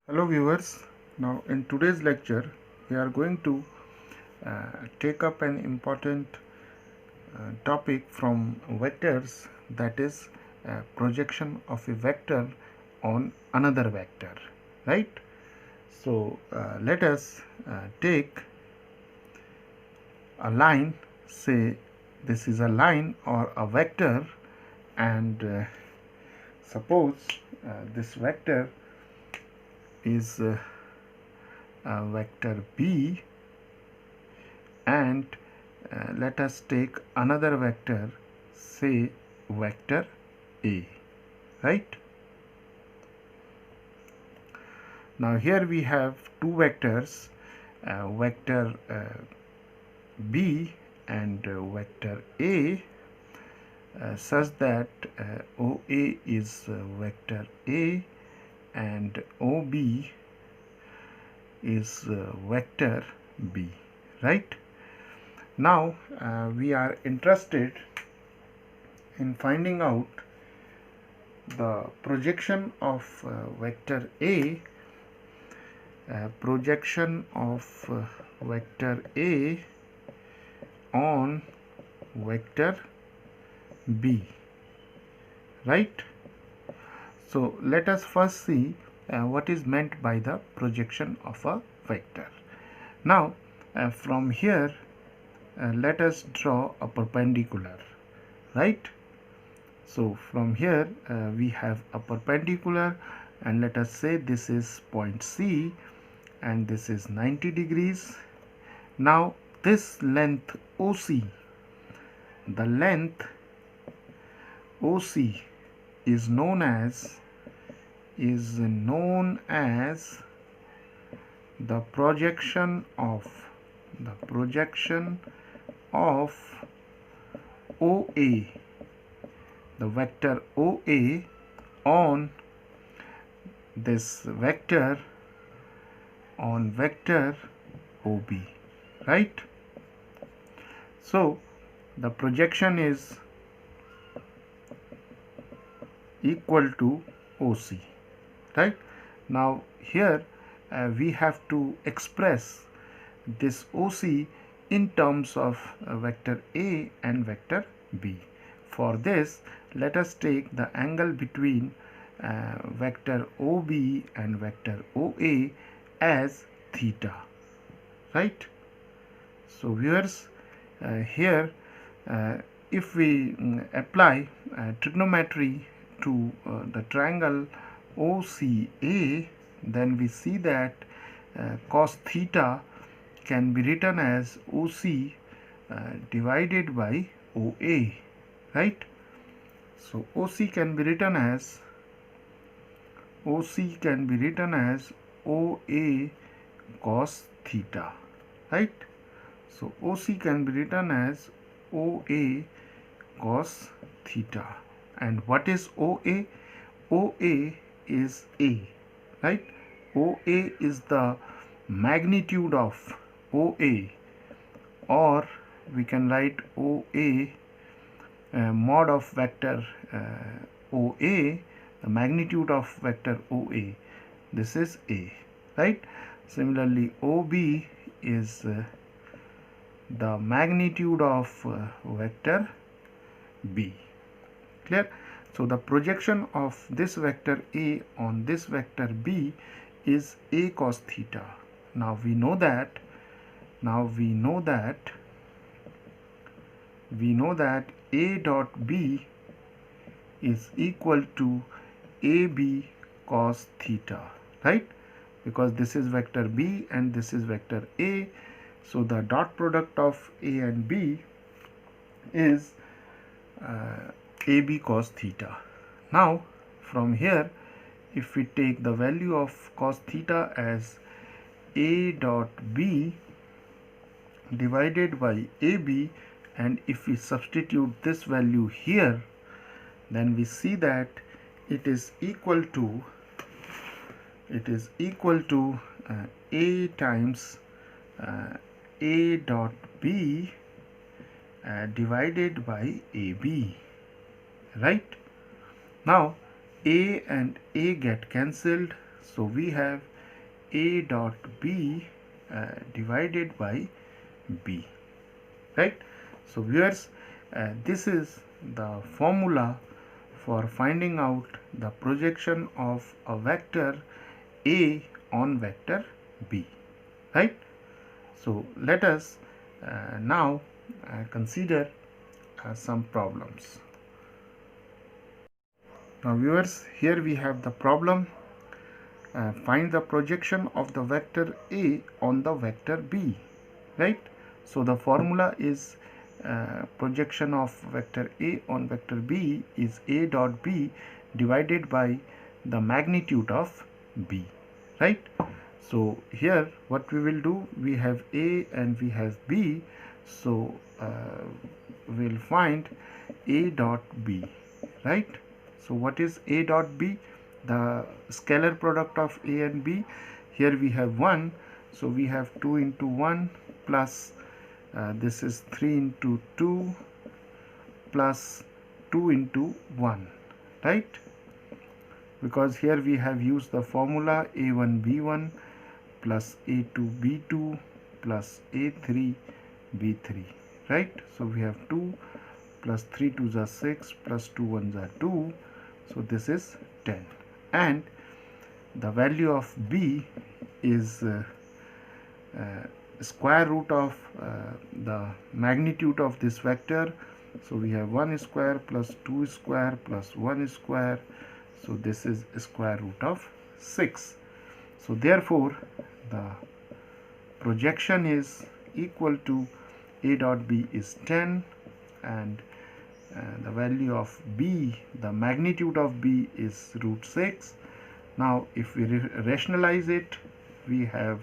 Hello viewers, now in today's lecture we are going to take up an important topic from vectors, that is projection of a vector on another vector, right? So let us take a line, say this is a line or a vector, and suppose this vector is vector B, and let us take another vector, say vector A, right? Now here we have two vectors, vector B and vector A, such that OA is vector A and OB is vector B, right? Now we are interested in finding out the projection of vector A, projection of vector A on vector B, right? So let us first see what is meant by the projection of a vector. Now from here let us draw a perpendicular, right? So from here we have a perpendicular, and let us say this is point C and this is 90 degrees. Now this length OC, the length OC is known as the projection of OA, the vector OA on this vector, on vector OB, right? So the projection is equal to OC, right? Now here we have to express this OC in terms of vector A and vector B. For this, let us take the angle between vector OB and vector OA as theta, right? So viewers, here if we apply trigonometry to the triangle OCA, then we see that cos theta can be written as OC divided by OA, right? So OC can be written as OA cos theta, right? So OC can be written as OA cos theta. And what is OA? OA is A, right? OA is the magnitude of OA, or we can write OA mod of vector OA, the magnitude of vector OA. This is A, right? Similarly, OB is the magnitude of vector B. Clear? So the projection of this vector A on this vector B is A cos theta. Now we know that A dot B is equal to AB cos theta, right? Because this is vector B and this is vector A, so the dot product of A and B is AB cos theta. Now from here, if we take the value of cos theta as A dot B divided by AB, and if we substitute this value here, then we see that it is equal to A times A dot B divided by AB, right? Now A and A get cancelled, so we have A dot B divided by B, right? So viewers, this is the formula for finding out the projection of a vector A on vector B, right? So let us now consider some problems. Now viewers, here we have the problem. Find the projection of the vector A on the vector B, right? So the formula is projection of vector A on vector B is A dot B divided by the magnitude of B, right? So here what we will do, we have A and we have B, so we'll find A dot B, right? So what is A dot B? The scalar product of A and B. Here we have 1, so we have 2 into 1 plus this is 3 into 2 plus 2 into 1, right? Because here we have used the formula A1 B1 plus A2 B2 plus A3 B3, right? So we have 2 plus 3 2s are 6 plus 2 1s are 2, so this is 10, and the value of B is square root of the magnitude of this vector. So we have 1 square plus 2 square plus 1 square, so this is square root of 6. So therefore the projection is equal to A dot B is 10, and the value of B, the magnitude of B is root 6. Now if we rationalize it, we have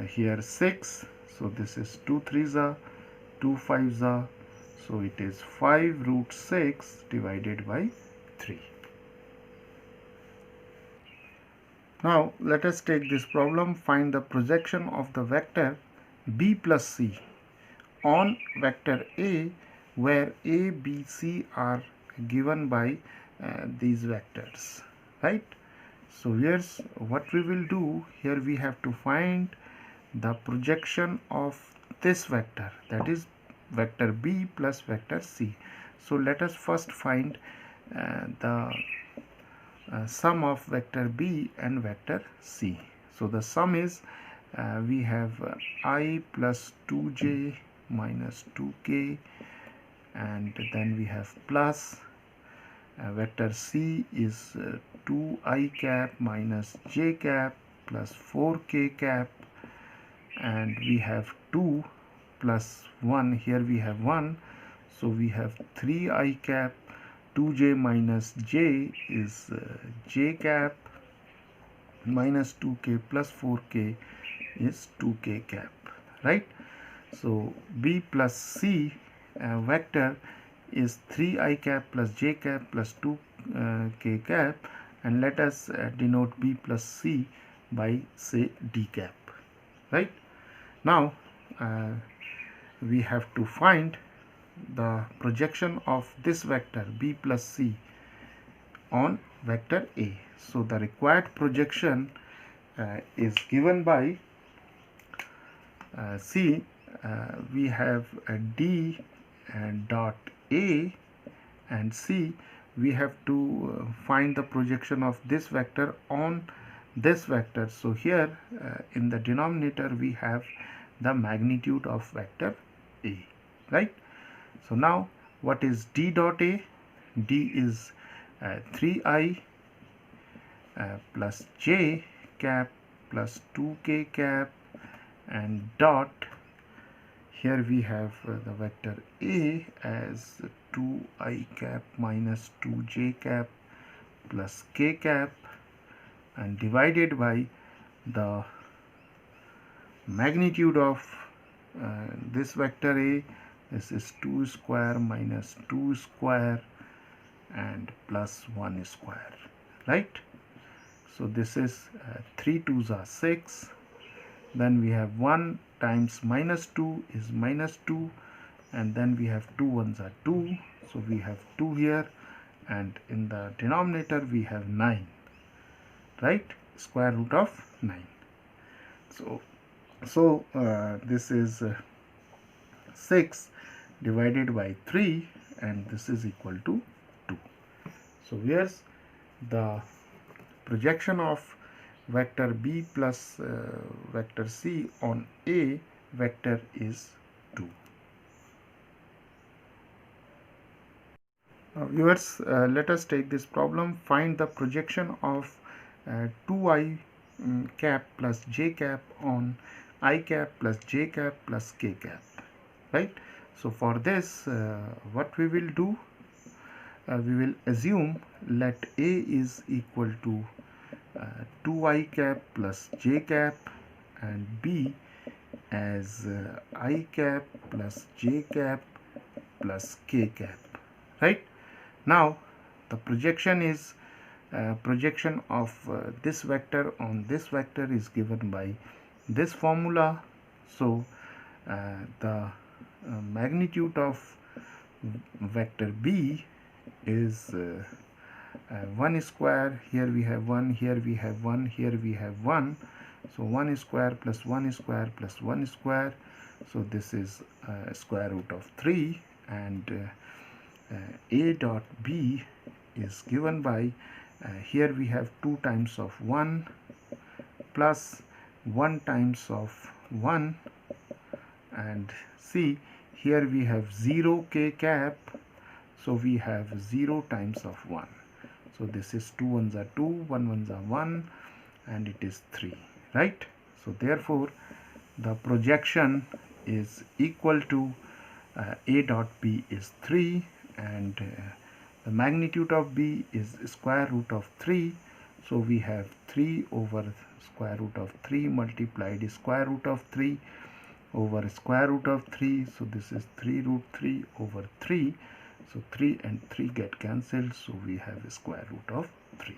here 6, so this is 2 3s are 2 5s are, so it is 5 root 6 divided by 3. Now let us take this problem. Find the projection of the vector B plus C on vector A, where A, B, C are given by these vectors, right? So here's what we will do. Here we have to find the projection of this vector, that is vector B plus vector C. So let us first find the sum of vector B and vector C. So the sum is we have I plus 2j minus 2k, and then we have plus vector C is 2i cap minus j cap plus 4k cap, and we have 2 plus 1, here we have 1, so we have 3i cap, 2j minus j is j cap, minus 2k plus 4k is 2k cap, right? So B plus C vector is 3i cap plus j cap plus 2k cap, and let us denote B plus C by say d cap, right? Now we have to find the projection of this vector B plus C on vector A. So the required projection is given by C. We have D dot A, and C we have to find the projection of this vector on this vector. So here in the denominator we have the magnitude of vector A, right? So now what is D dot A? D is 3i plus j cap plus 2k cap, and dot, here we have the vector A as 2i cap minus 2j cap plus k cap, and divided by the magnitude of this vector A. This is 2 square minus 2 square and plus 1 square, right? So this is 3 2s are 6, then we have 1 times minus 2 is minus 2, and then we have 2 1s are 2, so we have 2 here, and in the denominator we have 9, right? square root of 9. So this is 6 divided by 3, and this is equal to 2. So here's the projection of vector B plus vector C on A vector is 2. Now viewers, let us take this problem. Find the projection of 2i cap plus j cap on I cap plus j cap plus k cap, right? So for this, what we will do, we will assume let A is equal to 2i cap plus j cap and B as I cap plus j cap plus k cap, right? Now the projection is projection of this vector on this vector is given by this formula. So the magnitude of vector B is 1 square. Here we have 1, here we have 1, here we have 1. So 1 square plus 1 square plus 1 square. So this is square root of 3, and A dot B is given by here we have 2 times of 1 plus 1 times of 1, and see here we have 0 k cap, so we have 0 times of 1. So this is 2 ones are 2, 1 ones are 1, and it is 3, right? So therefore the projection is equal to A dot B is 3, and the magnitude of B is square root of 3. So we have 3 over square root of 3 multiplied square root of 3 over square root of 3. So this is 3 root 3 over 3. So 3 and 3 get cancelled. So we have a square root of 3.